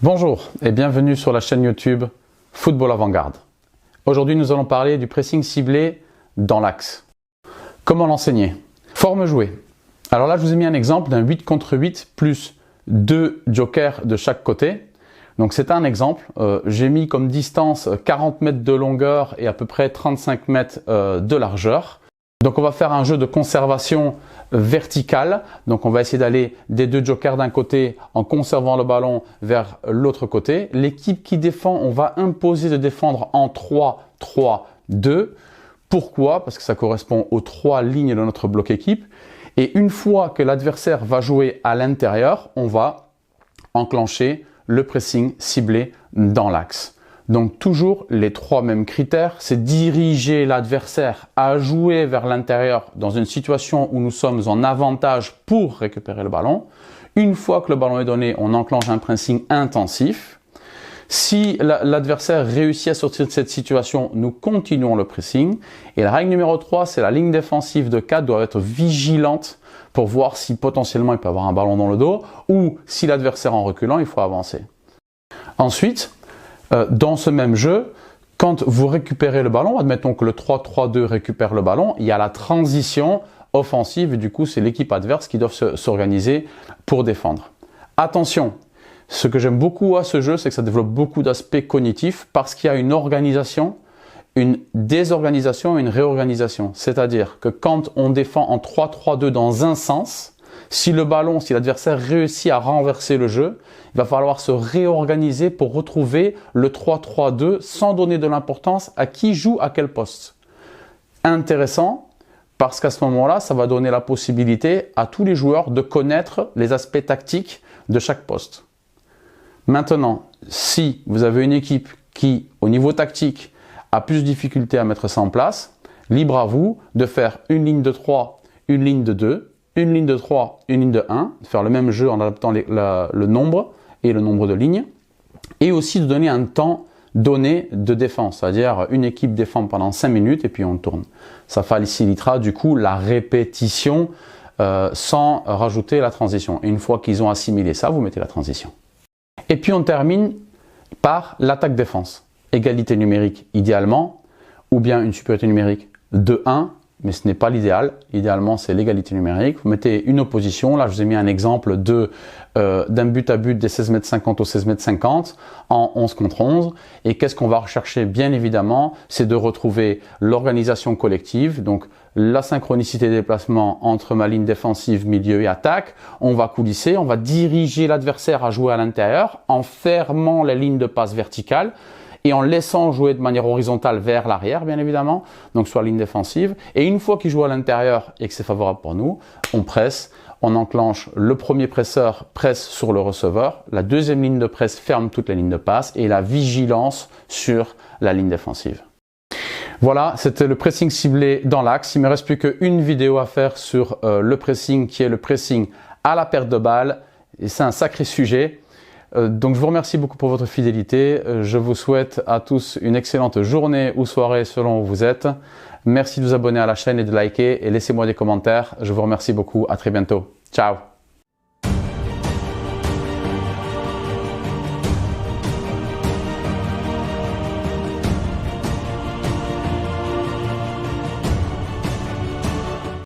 Bonjour et bienvenue sur la chaîne YouTube Football Avant-Garde. Aujourd'hui, nous allons parler du pressing ciblé dans l'axe. Comment l'enseigner? Forme jouée. Alors là, je vous ai mis un exemple d'un 8 contre 8 plus 2 jokers de chaque côté. Donc c'est un exemple. J'ai mis comme distance 40 mètres de longueur et à peu près 35 mètres de largeur. Donc on va faire un jeu de conservation verticale. Donc on va essayer d'aller des deux jokers d'un côté en conservant le ballon vers l'autre côté. L'équipe qui défend, on va imposer de défendre en 3-3-2. Pourquoi? Parce que ça correspond aux 3 lignes de notre bloc équipe. Et une fois que l'adversaire va jouer à l'intérieur, on va enclencher le pressing ciblé dans l'axe. Donc toujours les 3 mêmes critères, c'est diriger l'adversaire à jouer vers l'intérieur dans une situation où nous sommes en avantage pour récupérer le ballon. Une fois que le ballon est donné, on enclenche un pressing intensif. Si l'adversaire réussit à sortir de cette situation, nous continuons le pressing. Et la règle numéro 3, c'est la ligne défensive de 4 doit être vigilante pour voir si potentiellement il peut avoir un ballon dans le dos ou si l'adversaire en reculant, il faut avancer. Ensuite, dans ce même jeu, quand vous récupérez le ballon, admettons que le 3-3-2 récupère le ballon, il y a la transition offensive et du coup c'est l'équipe adverse qui doit s'organiser pour défendre. Attention, ce que j'aime beaucoup à ce jeu, c'est que ça développe beaucoup d'aspects cognitifs parce qu'il y a une organisation, une désorganisation et une réorganisation. C'est-à-dire que quand on défend en 3-3-2 dans un sens, si l'adversaire réussit à renverser le jeu, il va falloir se réorganiser pour retrouver le 3-3-2 sans donner de l'importance à qui joue à quel poste. Intéressant parce qu'à ce moment-là, ça va donner la possibilité à tous les joueurs de connaître les aspects tactiques de chaque poste. Maintenant, si vous avez une équipe qui, au niveau tactique, a plus de difficultés à mettre ça en place, libre à vous de faire une ligne de 3, une ligne de 2, une ligne de 3, une ligne de 1, de faire le même jeu en adaptant le nombre et le nombre de lignes, et aussi de donner un temps donné de défense, c'est-à-dire une équipe défend pendant 5 minutes et puis on tourne. Ça facilitera du coup la répétition sans rajouter la transition. Et une fois qu'ils ont assimilé ça, vous mettez la transition. Et puis on termine par l'attaque-défense. Égalité numérique idéalement, ou bien une supériorité numérique de 1, mais ce n'est pas l'idéal. Idéalement, c'est l'égalité numérique. Vous mettez une opposition. Là, je vous ai mis un exemple d'un but à but des 16,50 m au 16,50 m en 11 contre 11. Et qu'est-ce qu'on va rechercher? Bien évidemment, c'est de retrouver l'organisation collective, donc la synchronicité des déplacements entre ma ligne défensive, milieu et attaque. On va coulisser, on va diriger l'adversaire à jouer à l'intérieur en fermant les lignes de passe verticales et en laissant jouer de manière horizontale vers l'arrière, bien évidemment, donc sur la ligne défensive. Et une fois qu'il joue à l'intérieur et que c'est favorable pour nous, on presse, on enclenche le premier presseur, presse sur le receveur, la deuxième ligne de presse ferme toutes les lignes de passe et la vigilance sur la ligne défensive. Voilà, c'était le pressing ciblé dans l'axe. Il ne me reste plus qu'une vidéo à faire sur le pressing, qui est le pressing à la perte de balle. Et c'est un sacré sujet. Donc je vous remercie beaucoup pour votre fidélité. Je vous souhaite à tous une excellente journée ou soirée selon où vous êtes. Merci de vous abonner à la chaîne et de liker et laissez-moi des commentaires. Je vous remercie beaucoup. À très bientôt. Ciao.